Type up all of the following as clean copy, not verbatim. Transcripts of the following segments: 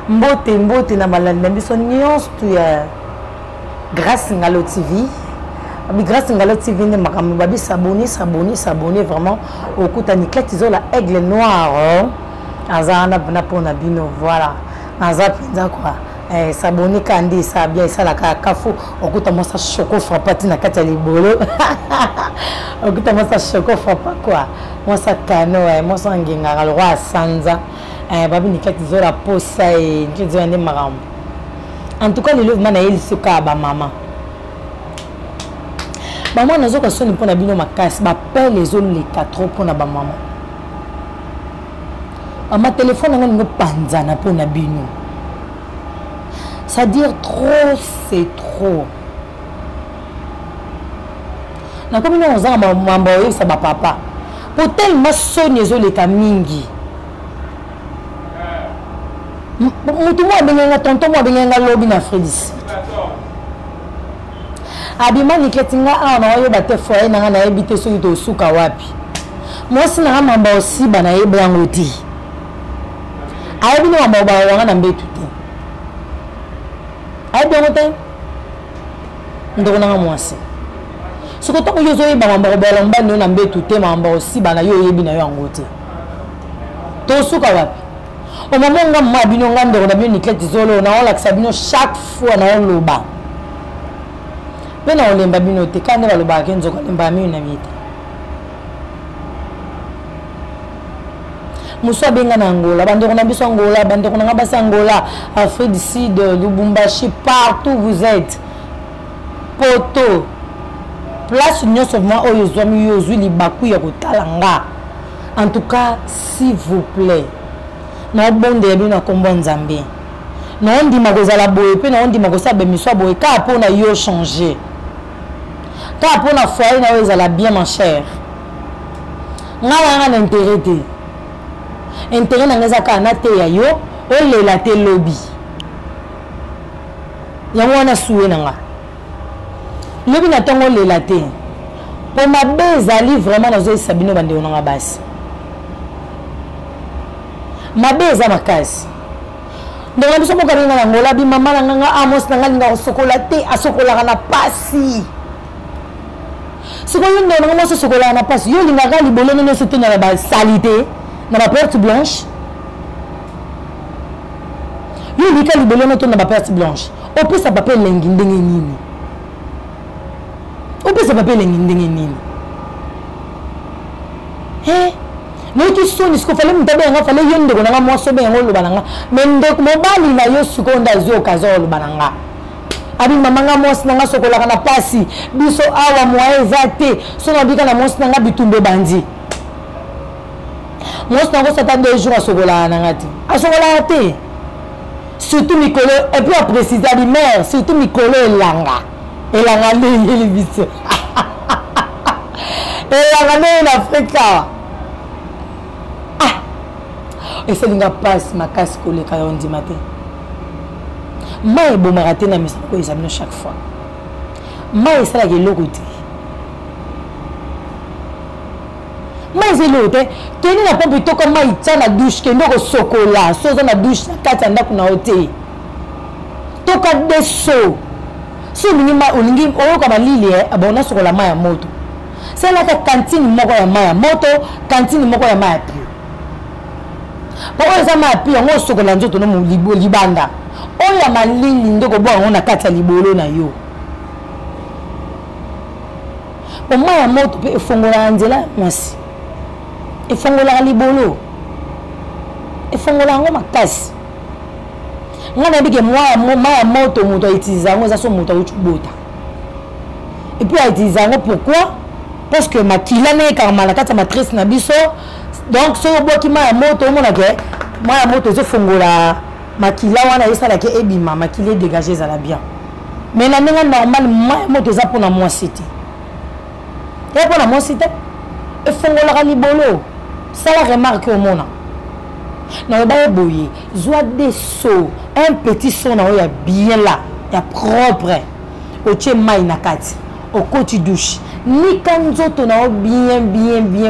mbote na balanda biso nyonso tu ya grâce Ngalo TV. Grâce Ngalo TV ne makambo babi s'abonner vraiment au kuta Niclette Izola aigle noir azana na pona bino voilà naza penza quoi s'abonner kandi ça bien ça la kafu au kuta mo sa choco frappati na kati ya libolo au kuta mo sa choco frappa quoi mo sa kano mo sa nginga le roi sanza babi Niclette Izola posa et Niclette Izola ne makambo en tout cas le love mana il suka ba maman. Maman n'a pas sonné pour la bino ma casse, ma père les zones les 4 pour la maman. Ma téléphone n'a pas panzana pour la bino. Ça dire trop, c'est trop. Na comme nous on a maman ça ma papa. Pour tellement sonné les zones les kamingi. Mutu moi benga tonton moi benga lobby na Fredis. Abima Niclette nga ana oyo bate foye na na ebite so ito suka wapi mosi na mamba osi bana yebra ngoti ayebino mamba ba wanga na mbetu te ayebino ngote ndoko na mwasi soko to yo zo yeba mamba ba lomba no na mbetu te mamba osi bana yo yebina yo ngoti to suka wapi o mamonga mwa bino ngando na bino Niclette Zolo na ola kisabino chaque fois na oloba. Mais non, les babino te quand on le baguette, on les babino na mite. Moussa benga na Angola, bande on a besoin Angola, bande on a besoin Angola, Afrique du Sud, Lubumbashi, partout vous êtes. Poto, place union seulement au yozomi yozuli baku ya kotalanga. En tout cas, s'il vous plaît, na bon de bino kombo nzambe. Na on dit makozala boye pe na on dit makosa bemiswa boye ka pona yo changer. Ka pona foyer na ezala bien ma chère. Nga intérêt te. Intérêt na ngeza ka na te ya yo o lela te lobby. Ya mwana suwe na nga. Lobby na tongo lela te. Pour ma bezali vraiment na zo sabino bande onanga basi. Ma beza makasi. Donc nous sommes quand même en Angola, bi maman nanga amos nanga linga chocolate a chocolat na pasi. Ce qu'on y a dans ce chocolat na pasi, yo linga ga libolo no se tenir la salité, na ba perte blanche. Yo linga libolo no to na ba perte blanche. O peut ça papier lengi ndenge nini. O peut ça papier lengi ndenge nini. Mais tu sonnes ce qu'il fallait me taper, il fallait y aller dans moi sauver un rôle bananga. Mais donc mon bali na yo seconde azio kazol bananga. Abi mamanga mos nanga sokola kana pasi. Biso awa moi ezate. So na bika na mos nanga bitumbe bandi. Mos nanga s'attendre 2 jours à sokola nanga ti. A sokola te. Surtout Mikolo et puis à préciser abi mère, surtout Mikolo elanga. Elanga le biso. Elanga en Afrique. Et c'est une passe ma casse collée quand on dit matin. Moi, bon marathon na misa ko examiner chaque fois. Moi, c'est la que l'autre. Moi, c'est l'autre. Tenez la pompe plutôt comme moi, il tient la douche, que nous au chocolat, sauce dans la douche, la carte en a hôtel. Toka des seaux. Si on dit comme Lili, on a sur la main à moto. C'est la cantine moko ya main à moto, cantine moko ya main à pied. Pourquoi ça m'a appris on sokola nzoto no libanda oya malili ndoko bo on akata libolo na yo o maya moto pe efongola nzela mwasi efongola libolo efongola ngo makasi ngana bige maya moto muto itiliza ngo za so muto uchubota et puis itiliza ngo pourquoi parce que makila na karma la kata matrice na biso. Donc, si vous avez un moto, ma moto, je fongola, makila wana yesala ke ebima, makile dégagé ça la bien. Mais la nenga normal, ma moto za pour moi cité. Et pour moi cité, et fongola libolo. Ça la remarque au monde. Non, ba boye, joie des seaux, un petit son na ya bien là, ya propre. O che mai na kati, au côté douche. Ni kanzoto na bien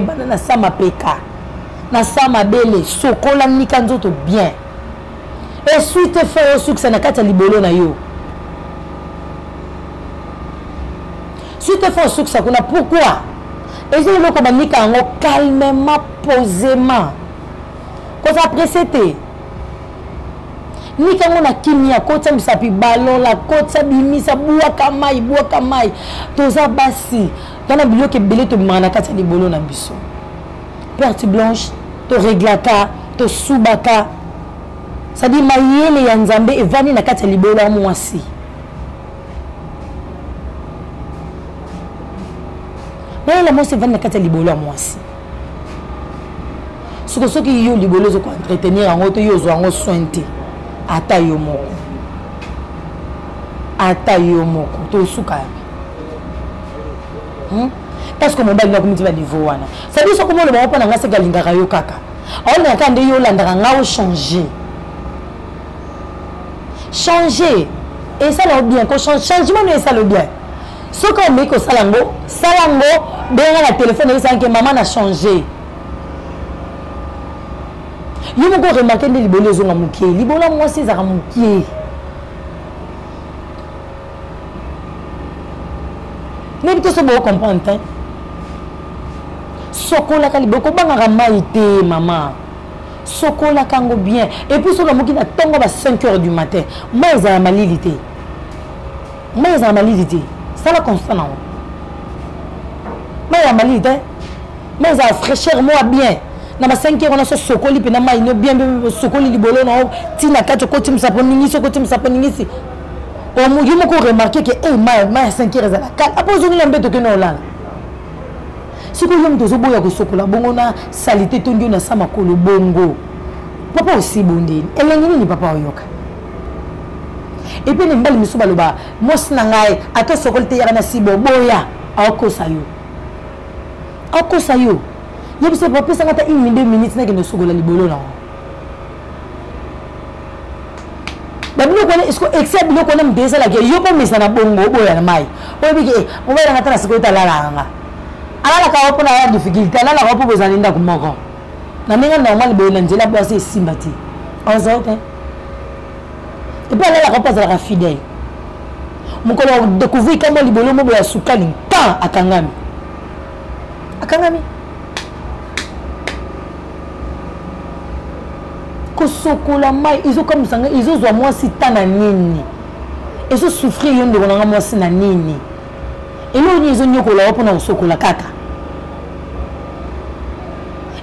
banana sama peka. Na sama bele sokola ni kanzoto bien. et suite fait au succès na kati libolo na yo suite fait au succès kuna pourquoi et je le communique en calmement posément quand après c'était ni kango na kimia kota misapi balo la kota bimisa buwa kamai toza basi dans biloko ke belé to mana kati libolo na biso perte blanche to reglaka to subaka ça dit mayele ya nzambe evani na kati libolo ya mwasi mayele mwasi evani na kati libolo ya mwasi soki yo libolo zo ko entretenir en auto yo zo en sointe ata yo moko to suka parce que mon bal na komiti ba niveau wana ça dit so comment le ba pa na ngase galingaka yo kaka on na kande yo landaka ngao changer et ça l'a bien ko changement mais ça le bien ce qu'on met ko salango benga la téléphone et ça que maman a changé yo mo ko remarquer les libolo zo na mukie libolo moi c'est za mukie mais tu sais bon comprendre hein sokola ka liboko banga maïté maman sokola kango bien et puis so na muki na tongo ba 5h du matin moi za malilité ça la constant non moi za malilité moi za fraîcheur moi bien na ba 5h on a so sokoli pe na mai no bien sokoli libolo na tina kacho ko tim saponingi si o mu yo ko remarquer que mai 5h za la kala apozo ni lambeto ke no lala si ko yom tozo boya ko sokola bongo na salité to ndio na sama ko le bongo papa aussi bondeni elengi ni papa oyoka et puis ne mbali misuba loba mos na ngai ato sokolte ya na sibo boya akosa yo yebise papa sanga ta 1 minute 2 minutes na ke no sokola libolo na babino ko est-ce que excès bilo ko na mbesa la ke yo pa misa na bongo boya na mai oyebike o ba na ta sokola la nga ala ka opona ya difficulté ala la ko besoin nda kumoko na ninga normal be na njela basi simbati ozo te et puis ala la ko pas la fidèle mukolo découvrir comment libolo mo ya sukali ta akangami ko sokola mai izo comme sanga izo zo moi si tana nini izo souffrir yondo na moi si na nini elo ni izo nyoko la opona sokola kaka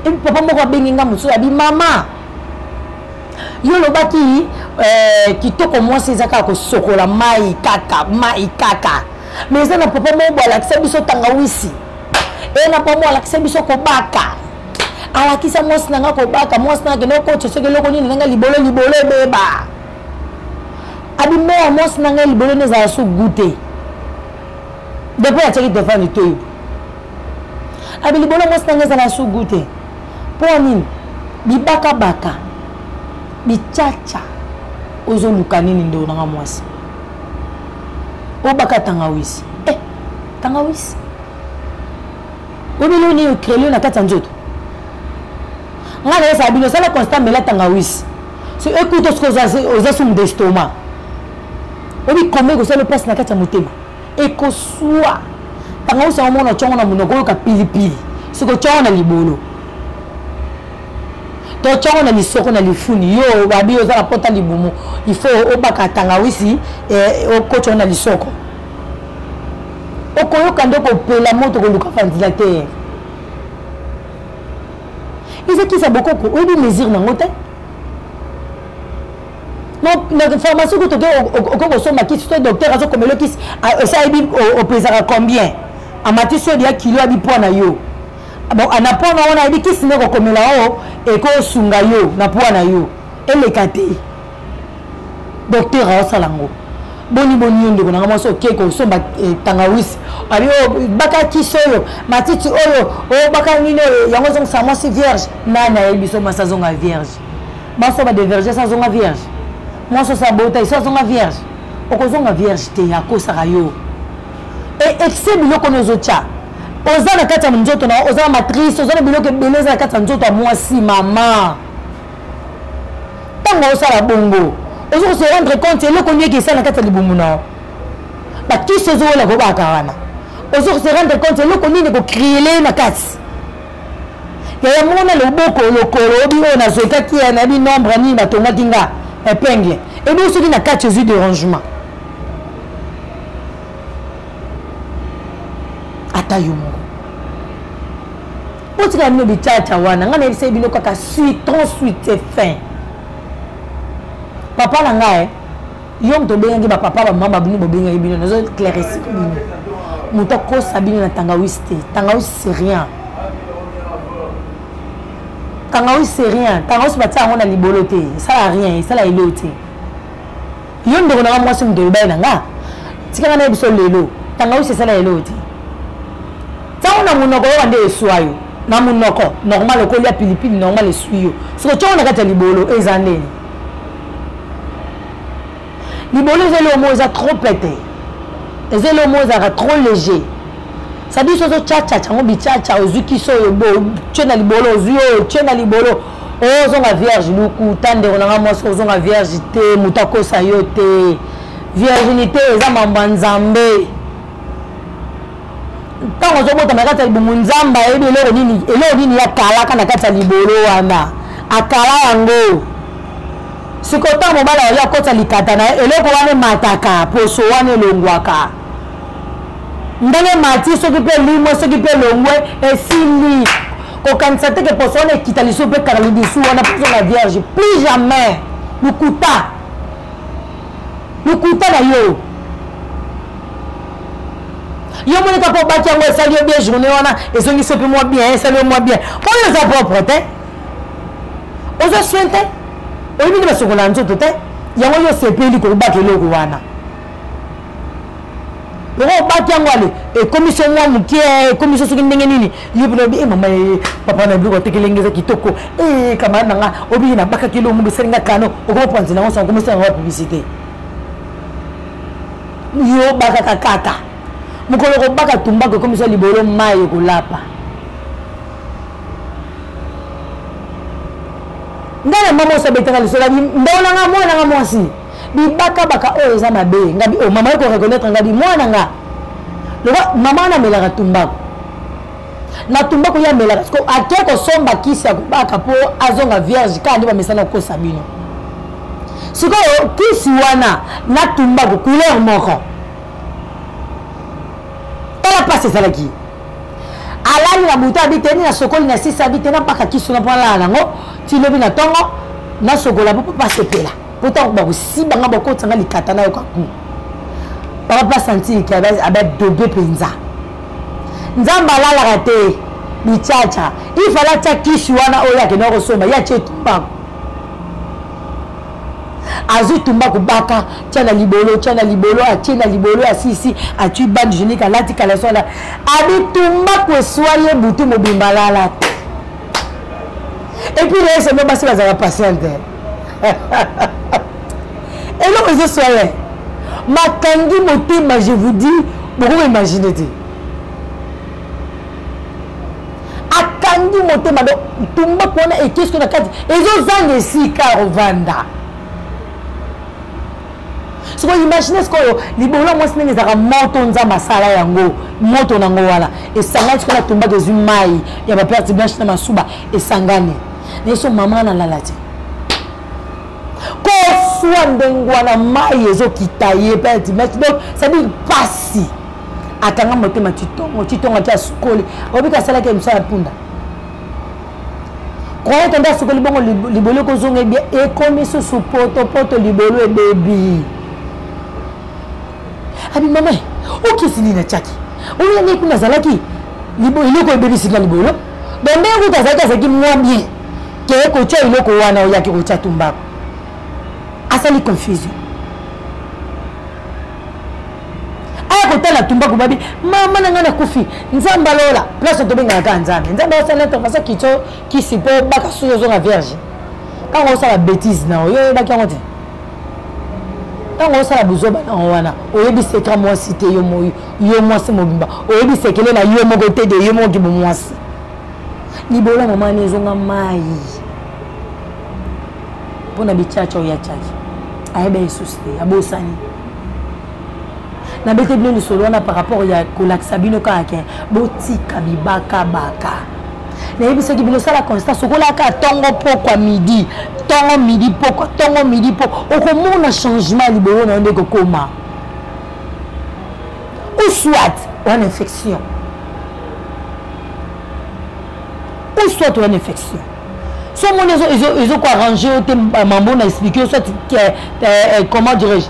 et papa moko benginga muso abi mama yo lobaki kitoko moi sezaka ko sokola mai kaka mais ça na papa mo bola kisa biso tangawisi et na papa mo ala kisa biso ko baka ala kisa moi sinanga ko baka moi sinanga no ko tseke loko ni nanga libolo beba abi moi sinanga libolo ne za su goûter depuis a teki defendre toi abi libolo moi sinanga za su goûter pour nini bibaka bichacha ozo lukanini ndo nanga mwasi obaka tangawisi tangawisi obilo ni créer na kata njoto ngana esa bino sala constant mela tangawisi so écoute ce que oza sum d'estomac obi comme ko sala place na kata motema e ko soa tangawisi o mona chongo na munoko ka pilipili siko chongo na libolo to chongo na lisoko na lifuni yo babi oza la pota libumu il faut obaka tangawisi o ko chongo na lisoko okoyoka ndoko pela moto ko luka ventilateur ils qui ça beaucoup ko obi mesure na ngote donc la formation que tu as somma qui soit docteur azo comme le qui ça ebi au pesera combien a matiso dia kilo abi poids na yo bon ana poids na ona ebi qui sine ko komela o e ko sunga yo na poids na yo elekate docteur a salango boni ndo na ngamoso ke ko somba tangawisi abi o baka kisoyo matiti oyo o baka ngino yango zong sa moi c'est vierge nana ebi so ma sazonga vierge ba so ba de vierge sazonga vierge moi so sa bota sazonga vierge okozonga vierge te yakosaka yo et excès biloko nozocha oza na kati ya nzoto na oza matrice oza na biloko beleza na kati ya nzoto ya mwasi mama tango osala bongo ozo se rendre compte eloko nini eke esala na kati ya libumu na yo bakisi ozowola kobaka wana ozo se rendre compte eloko nini ekokriele na kati yaya mona loboko lokolo obi oyo nazwekaki ya nayebi nombre nini batongaki nga épingle ebi osoki na kati ozwi dérangement ata yo moko otika bino bichacha wana nga nayebisa bino kaka citron suite fin papa na ngai yo moto obengangi bapapa bamama bino bobengaki bino nazo clairisi bino moto akosa bino na tangawisi te tangawisi c'est rien tangawisi c'est rien tangawisi batia yango na libolo te esala rien esala elo te yo ndeko nanga mwasi moto elobai na nga tikanga na yebiso lelo tangawisi esala elo te ntango na monoko oyo bande eswa yo na monoko normal okolia pilipili normal eswi yo soko tiongo na kati ya libolo eza ndeni libolo eza eloko moko eza trop pete eza eloko moko ezalaka trop léger sadi soso tchacha yango bichacha ozwi kiso oyo bo tie na libolo ozwi oyo tie na libolo ozonga vierge luku tandeko nanga mwasi ozonga vierge te moto akosa yo te virginité eza mambo ya nzambe ntango ozobotama na kati ya libumu nzambe ayebi eloko nini yakalaka na kati ya libolo wana akala yango sikota mobala oyo akota likata na eloko wana emataka poso wana elongwaka ndenge mati soki mpe limo soki mpe longwe esili kokanisa te ke poso wana ekita liso mpe kaka lidisu wana poso na vierge plus jamais lukuta na yo yo moneka mpo baki yango esali yo bien journée wana ezongisi mpe mwa bien esali yo mwa bien oyo eza propre te ozo sien te oyebi nde basokola nzoto te yango yo sepeli kobaka eloko wana loko obaki yango ale ekomiso mwa mokie ekomiso soki ndenge nini yo mpena obi mama papa na biloko atekelenge eza kitoko kamara nanga obiki nabakaki eloko mo besalinga kano okomopanzi nango sango komesala yango publicité yo bakaka kaka mokolo kobaka tumbaka ekomiso libolo mai ekolapa ngana mama osabetanga lisola ndonanga mwananga mwasi bibaka oyo eza mabe ngabi o mama eko reconnaître ngabi mwananga loko mama na melaka tumbako na tumbako ya melaka sko ake kosomba kisi ya kobaka po azonga vierge ka ndi bamesana kosa bino sikoyo kisi wana na tumbako couleur moko tala pasi ezalaki alali na buta abiteni na sokoli na sisa abiteni apaka kisi na mpo alala nango tilobi na tongo na sokola po papa sepela pota bakosi banga bakotanga likata na yo kaku papa senti ke abadobe mpenza nzambe alalaka te bichacha ifala tia kisi wana oyo akende akosomba ye atie tumbako azwi tumbako baka tia na libolo atie na libolo asisi atui bande genique alati kalaso ala abi tumbako eswa ye butu mobimba alala te et puis là c'est même pas ça la patiente et là je soyez ma kangi motema je vous dis beaucoup imaginer akangi motema do tumba kona et qu'est-ce qu'on a kati ezo zanga esika rovanda so imaginez ko libolo moi sinenge zaka moto nzamba sala yango moto nango wala esangani ko na tumba de mai ya ba perte blanche na masuba esangani neso mama na lalati ko swa ndengwana mai ezokita ye perte blanche donc ça dit pasi atanga motema titongo tia sukoli obika sala ke msa punda kwa tanda sukoli bongo libolo ko zonga bien e komi so poto libolo e baby abi mama okisini na chaki oyo ngi kuna zalaki libolo iloko ebebe sika libolo donde ukutazaka zaki mwambie ke ko tia iloko wana oyaki ko tia tumbako asali confusion aya ko tala tumbako babi mama nanga na kufi nzamba lola place to benga ka nzambe nzamba osala intervention kito kisipo baka suyo zonga vierge quand on sala bêtise na oyo baki ngote on sala buzoba na wana oyebi secret moi cité yo mwasi mobimba oyebi sekele na yo moko te de yo moko mwasi libolo mama nezonga mai pour na bichacha ya chacha ayeba souci abosani na bete bien le solo na par rapport ya kolaksabino kaka botika bibaka baka na yebisa ki bino sala constat sokola ka tongo poko midi tongo midi poko okomona changement libolo na ndeko koma ou soit une infection soit ils ont quoi arrangé maman a expliqué soit comment dirais-je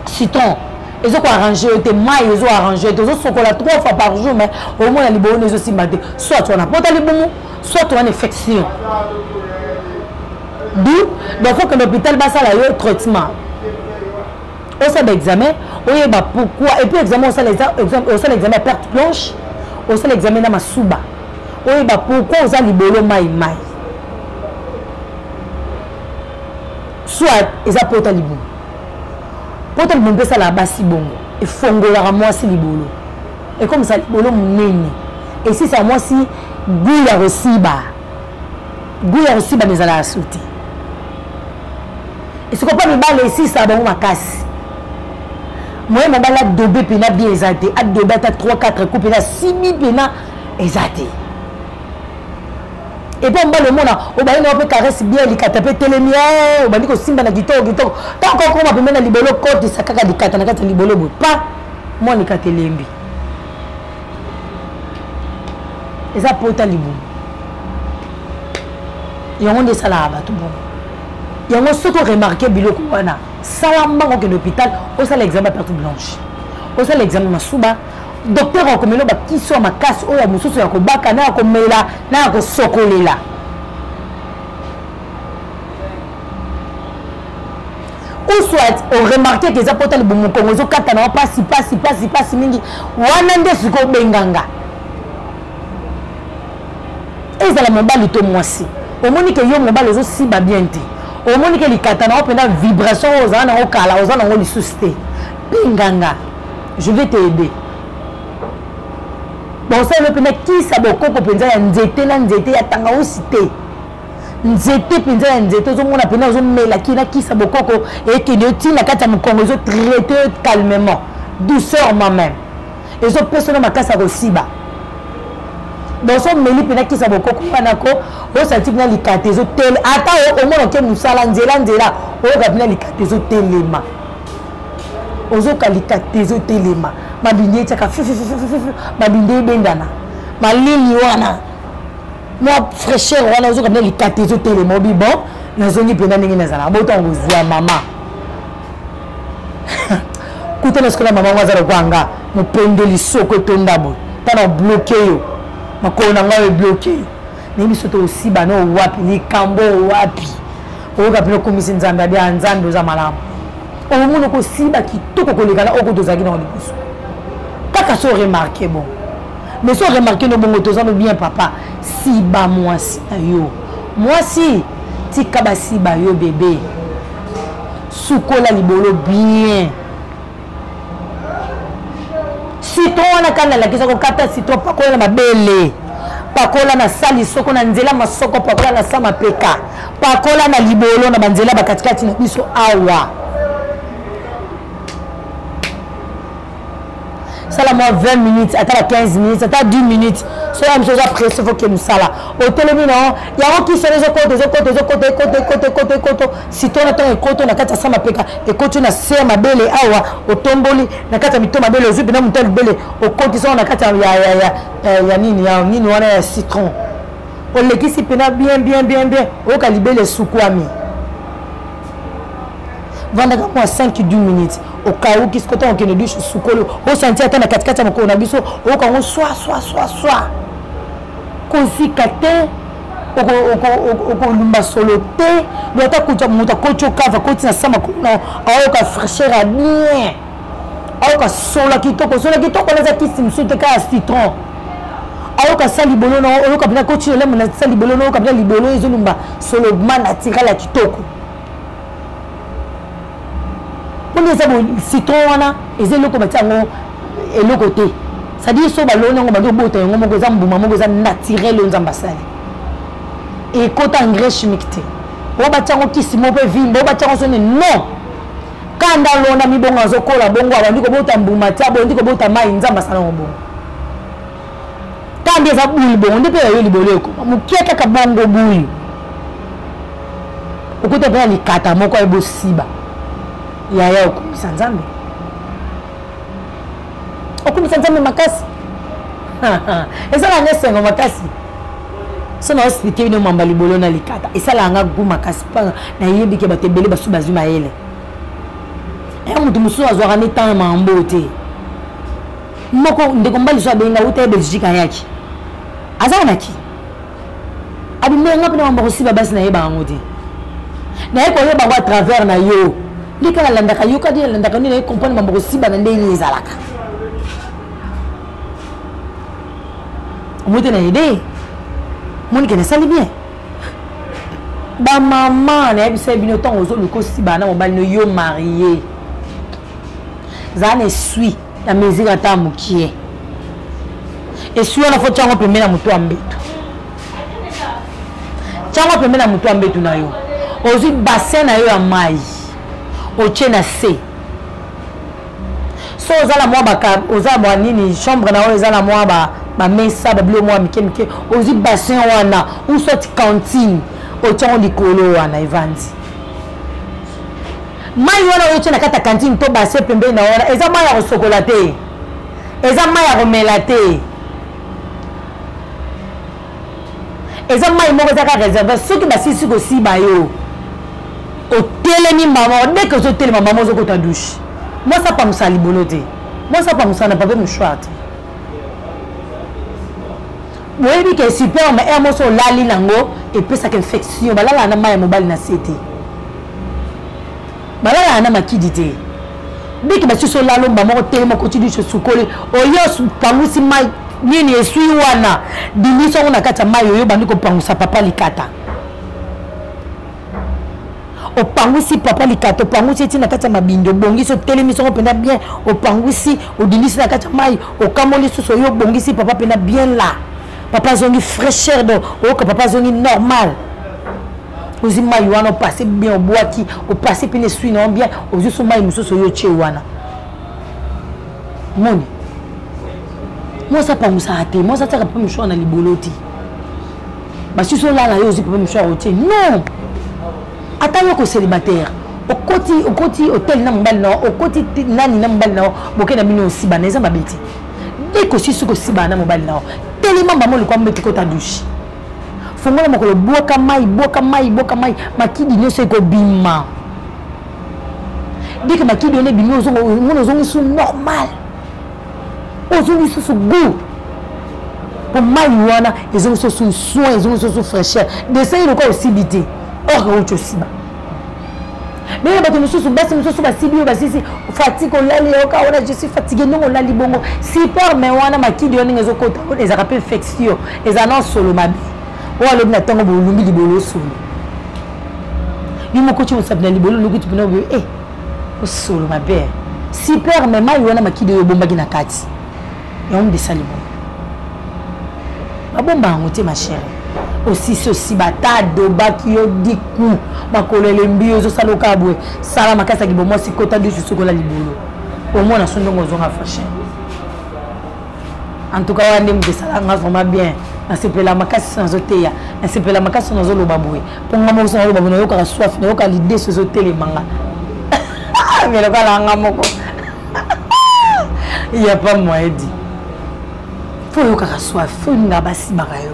citron ils ont quoi arrangé maïs ils ont arrangé ils ont chocolat 3 fois par jour mais au moins les bonnes ils aussi maté soit tu as n'importe les bons soit tu as une infection d'où donc faut que l'hôpital bas ça là traitement au sein d'examen oui bah pourquoi et puis examen au sein l'examen perte blanche au sein l'examen dans ma souba oui bah pourquoi aux a libolo maï soit ils a porté libou porté libou peut ça là bas si bon et fongola moi si libolo et comme ça libolo munene et si ça moi si goût ya rosiba mais à la sauter et ce qu'on pas me balle ici ça bon ma casse moi je suis 2 pena bien exaté à 2 bêta 3 4 coups pena 6000 pena exaté et puis on va le monde on va aller caresse bien les katape télémière on va dire que simba na gito tant qu'on va même na libolo côté ça kaka dikata na kata libolo pas moi ni katelembi et ça porta libu et on est ça là tout bon il y a un surtout remarqué biloko wana salamba que l'hôpital au ça l'examen perte blanche au ça l'examen masuba docteur okomelo ba kiso makasi oya mususu ya kobaka na komela na ko sokolela ou soit on remarqué que ça porte le bon kongo zo kata na passe mingi wana nde siko benganga et ça la mobali to mwasi au moni que yo mobali zo si ba bien te au moins que les katana ont une vibration aux ans au kala aux ans on les susté pinganga je vais t'aider bon ça le pena qui ça beaucoup ko penza ya nzete na nzete ya tanga osité nzete penza ya nzete zo mona pena zo mela qui ça beaucoup ko et que de tina kata mukongo zo traiter calmement douceur moi-même et zo personne ma kasa rosiba donc son meli pena qui ça beaucoup wana ko o senti na likate zo tel ata o mona ke musala nzela o ga pena likate zo telema ozo kalikate zo telema mabinde taka mabinde bendana malini wana moi fraîcheur wana ozo pena likate zo telema bi bon na zoni pena ningi nazala botongo zwa mama kutana skola mama wazara kwanga mupendeli soko tondabo tana bloqué yo makona ngawe bloqué nimi soto aussi bano wapi ni kambo wapi oka pino komisi nzambe bia nzambe za malamu omuno ko siba kitoko kolekana oko tozaki na libuso kaka so remarqué bon mais so remarqué no bongo tozano bien papa siba mwasi yo mwasi tika ba siba yo bébé sukola libolo bien citron na kana la kisoko kata citron pakola na mabele pakola na sali soko na nzela masoko pakola na sama peka pakola na libolo na banzela bakatikati na biso awa sala moi 20 minutes ata 15 minutes ata 10 minutes so ya mso za presse faut que musala au télémino ya qui se les côté citron na ton côté na kata sama peka et côté na se mabele awa otomboli na kata mito mabele ozubi na mutal bele o côté so na kata ya nini wana ya citron o lekisi pena bien o kalibele sukwami vendaka moi 5-10 minutes au cas où qui se côté on kene douche sukolo o senti ata na katikati moko na biso o kango soit kosi kate oko lumba solo te doata kucha muta kocho kava koti na sama kuna aoka fraîcheur à bien aoka sola kitoko na za kisi msote ka citron aoka sali bolo na aoka bina kochi le mona sali bolo na aoka bina libolo ezolumba solo mana tirala kitoko on est bon citron wana ezelo batango eloko te ça dit so balona ngo bado bota ngo moko za mbuma moko za naturel nzamba sali et côté engrais chimique te o ba tiango kisimo pe vimbo ba tiango sone non kanda lona mi bongo azokola bongo abandi ko bota mbuma tia bondi ko bota mai nzamba sala bongo kandi eza buli bongo ndi pe yo liboleko mukieka ka bongo buli okuta pe likata moko ebo siba ya okumisa nzambe makasi ezala ngesengo makasi sona hospitali no mamba libolo na likata esala nga gu makasi pa na yebi ke batebele basu bazuma ele mutu musu azwaka ne temps mambo te moko ndeko mbali so abenga uta Belgique yaki azana ki abimenga pena mamba kosiba basi na yeba ngoti na yeko yeba kwa travers na yo likala landaka yo kadi landaka ni na comprendre mamba kosiba na ndeni ezalaka omote na ide moni kene sali bien ba maman na yebisa bino temps ozo lukosiba na mobali no yo marié zane suis la mesure ata mukie et suis la faut tsango pembe na mutu ambetu tsango pembe na mutu ambetu na yo ozi bassin na yo ya mai oche na se so ozala mwa baka ozala mwa nini chambre na yo ozala mwa ba mesa ba bilo mwa mike mike ozi bassin wana ou sorti cantine otsango likolo wana evandi mai wana oche na kata cantine to bassin pembe na wana eza mai ya kosokola te eza mai ya komela te eza mai moko ezaka réserve soki basisi kosiba yo otelemi mama dès que ozotelema mama ozokota douche mwasi apamusa libolo te mwasi apamusa na pape mouchoir te boyebi ke super ma air moso olali nango epesaka infection balala na mai ya mobali na se te balala na makidi te biki basuso lalo mama otelema koti douche sukoli oyo pangusi mai nini esui wana dimiso ngona kata mai oyo bandi ko pangusa papa likata opangusi papa likata opangusi tina kata mabindo bongisi otelemiso ngo penda bien opangusi odimisi na kata mai okamoli suso yo bongisi papa penda bien là papa zongi fraîcheur do oka papa zongi normal ozi mai wana passer bien au boaki o passer pene sui non bien ozi so mai mususo yo che wana moni moi ça pas musa ate moi ça taka pas mouchoir na liboloti ba si so la yo ozi pas mouchoir otie non atalo ko célibataire okoti hotel na mbali na okoti nani na mbali na boke na bino aussi ba neza mabeti dès que si suko si ba na mbali na tellement ba mo le kwa mbeti ko ta douche fongola mokolo boka mai makidi nyoso ko bima dès que makidi on est bima ozongo sou normal ozongo sou goût pour mai wana ezongo sou soin ezongo sou fraîcheur de ça il ko aussi bité or autre aussi ba mais ba mususu basi mususu ba sibi ba sisi fatigue olali oka ona je suis fatigué non olali bongo super mais wana makidi on ngezo kota les rappels infection les annonces solo mabi wala na tango bolumbi libolo solo yimo ko chi musabna libolo lukuti pina obe solo mabe super mais mai wana makidi yo bomba kina kati ya on de salibo ba bomba ngote ma chérie aussi batado bakio diku bakolele mbio zo saloka bwe sala makasa kibomo sikota du sukola libolo au moins na sondongo zonga fashion en tout cas wande mdesala nga vraiment bien na sepela makasi sans oteya na sepela makasi sans loba bwe ponga mo sans loba bwe yo ka soif yo ka l'idée so tele manga mais le kala nga moko il y a pas moyen dit faut yo ka soif faut nga basi bakayo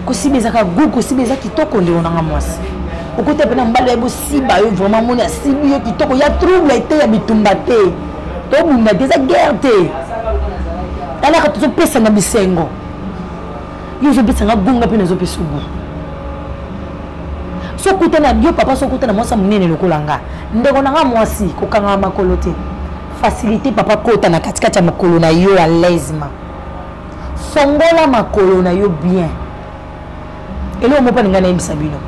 kosibezaka goût kosibeza kitoko nde onanga mwasi okote pena mbalo ebo siba yo vraiment moni asibi yo kitoko ya trouble ete ya bitumba te to bunda te za guerre te ala ka to pesa na bisengo yo zo pesa nga gunga pena zo pesa goût so kutana yo papa so kutana mwasa munene lokolanga ndeko nanga mwasi kokanga makolo te facilité papa kota na katikati ya makolo na yo à l'aise ma fongola makolo na yo bien elo mo pa ngana imisa bino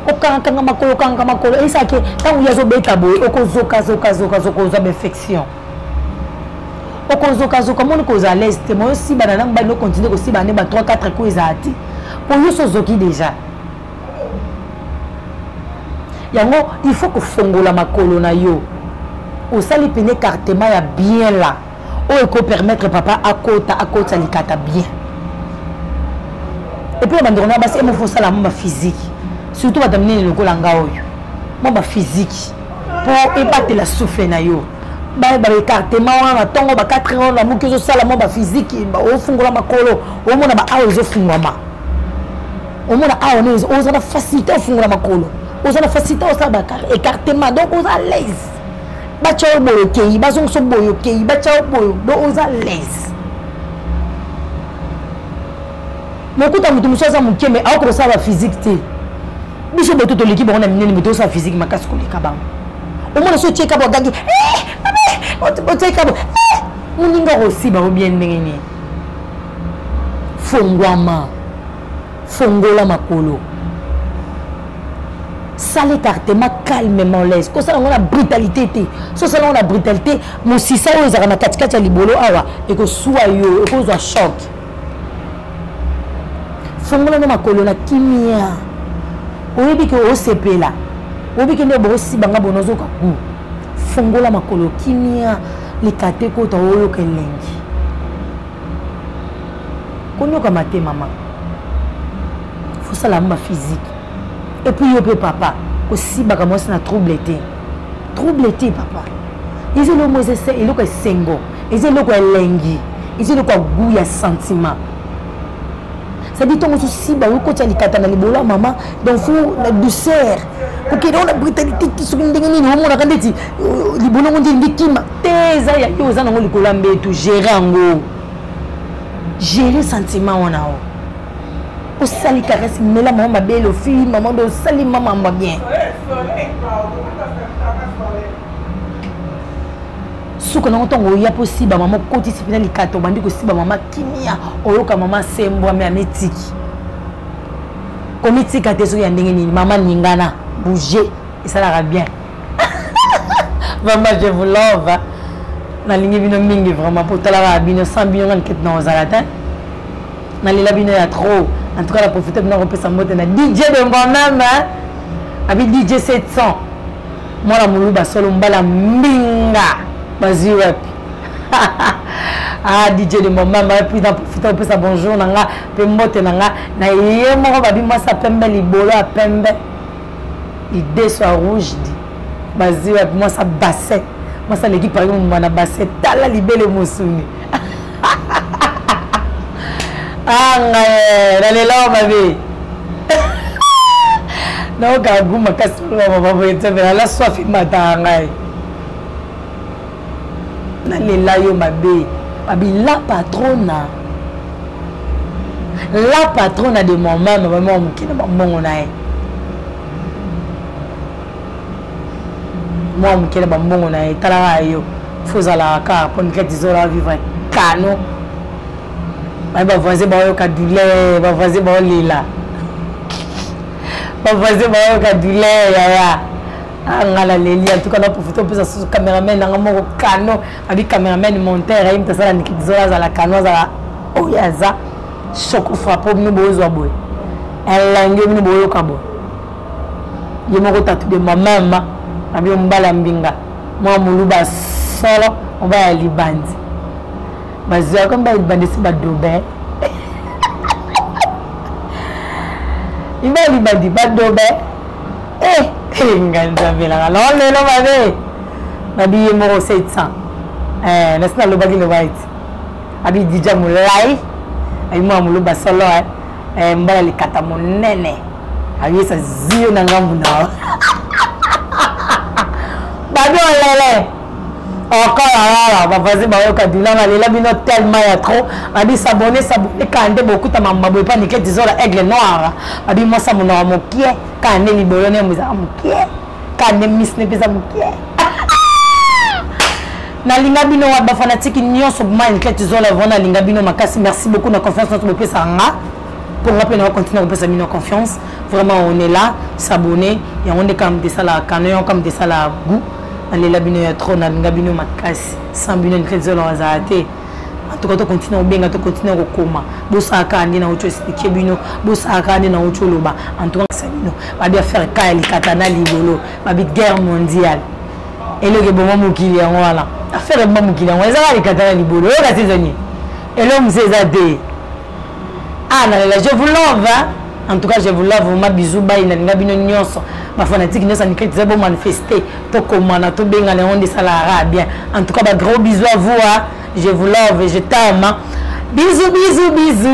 okanga makolo esake tangu yazo beta boy okozoka zoka infection okozoka moni ko za l'aise te mo si banana mbano continuer ko si bané ba 3 4 ko ezati pour yo so zoki déjà yango il faut que fongola makolo na yo osali pene cartement ya bien là o ko permettre papa akota likata bien et puis bandona basi emo faut sala ma physique surtout badamine le kolanga oyo ma physique pour épater la souffle na yo ba cartement wana tongo ba 4 ans la mukezo sala ma physique ba o fongola makolo o mona ba awo zo fungwama o mona awo ne o za facilité o fongola makolo o za facilité o sala écartement donc o à l'aise ba tchao boyo kei ba zonso boyo kei ba tchao boyo do o à l'aise mokuta mutu musoza mukeme ako sala physique te biso beto to l'équipe on a miné mais to sa physique makasi ko lekaba au moins so tcheka bo gangi o tcheka bo muninga aussi ba bien ndengeni fongwama fongola makolo sale cartement calmement l'aise ko ça on a brutalité te so ça on a brutalité mo sisa o ezaka na katikati ya libolo awa e ko suwa yo e ko zo choc fongola na makolo na kimia oyebi ke osepela oyebi ke ndebo osi banga bonozo ka ku fongola makolo kimia likate ko to oyo kelengi konyoka mate mama faut ça la ma physique et puis yo pe papa aussi baka moi na troublé te papa ils ont le mot c'est il ko sengo ils ont le ko elengi ils ont le ko goût ya sentiment. Ça dit ton souci ba ko tali katana libolo mama donc faut la douceur pour que on la brutalité qui sont ndengeni no mona kandeti libolo ngondi ndikima teza ya yo za ngo likola mbetu gérer ngo gérer sentiment wana o sali caresse mela maman belle fille maman do sali maman ma bien suko na ntongo ya possible maman koti sipina likato bandi ko siba maman kimia oyoka maman sembwa me ametiki komitika te so ya ndenge ni maman ningana bouger et ça la bien maman je vous love na lingi bino mingi vraiment pour tala bino sans bino ngane ket na ozalata na lila bino ya trop en tout cas la profiter bino repesa mote na DJ de moi-même abi DJ 700 moi la muluba solo mbala minga vas-y ouais. Ah DJ de mon maman puis dans profiter peu ça bonjour nanga pe mbote nanga na yemo babi moi ça pembe libolo a pembe idée soit rouge dit vas-y ouais moi ça basset moi ça l'équipe par exemple moi na basset tala libele mosuni ah la lelo babi non ka guma kasolo baba ete la soif matanga na lela yo mabe babi la patronne de mon maman maman mukina ba mbongo nae moi mukina ba mbongo nae tala yo fozala ka pour que dizola vivre kano ba voisin ba yo ka douleur ba voisin ba lila ba voisin ba yo ka douleur ya ngala leli en tout cas on profite plus sur caméraman na ngamo kano abi caméraman monteur ayi mtasala nikizola za la kano za oyaza choco frappe no bozo boy elange no boyo kabo yemo ko tatu de mama abi mbala mbinga moi muluba solo on va ali bandi bazia comme ba bandi si badobe ibali bandi badobe nganja vela alors le no babe babi yemo 700 laisse-la le bagi le white abi DJ mulai ay mo amuluba solo mbala likata monene abi sa zio na ngambu na babi olele encore ba fazer ba yo kadula na lela bino tellement ya trop abi s'abonner kande beaucoup ta mamba boy pas niquer dizola aigle noir abi mo sa mona mokie kande libolo ne muza mokie kande misne pesa mokie na linga bino wa ba fanatique nyonso man niquer dizola vona linga bino makasi merci beaucoup na confiance notre pesa nga pour rappeler on continue à pesa bino confiance vraiment on est là s'abonner et on est comme de ça la canon comme de ça la goût les labino ya trop na ngabino makasi sans bino nkezo la wazate en tout cas to continue au benga to continue au koma bosa ka ndi na ucho expliquer bino bosa ka ndi na ucho loba en tout cas bino babi affaire ka likatana libolo babi guerre mondiale eloko bon mokili yango wana affaire bon mokili yango ezala likatana libolo oyo kasi zoni eloko mseza de je vous love en tout cas je vous love ma bisou bye na linga bino nyonso ma fanatique nyonso ni kritiser bon manifester to komana to benga le monde salara bien en tout cas ba gros bisous à vous je vous love et je t'aime bisous bisous bisous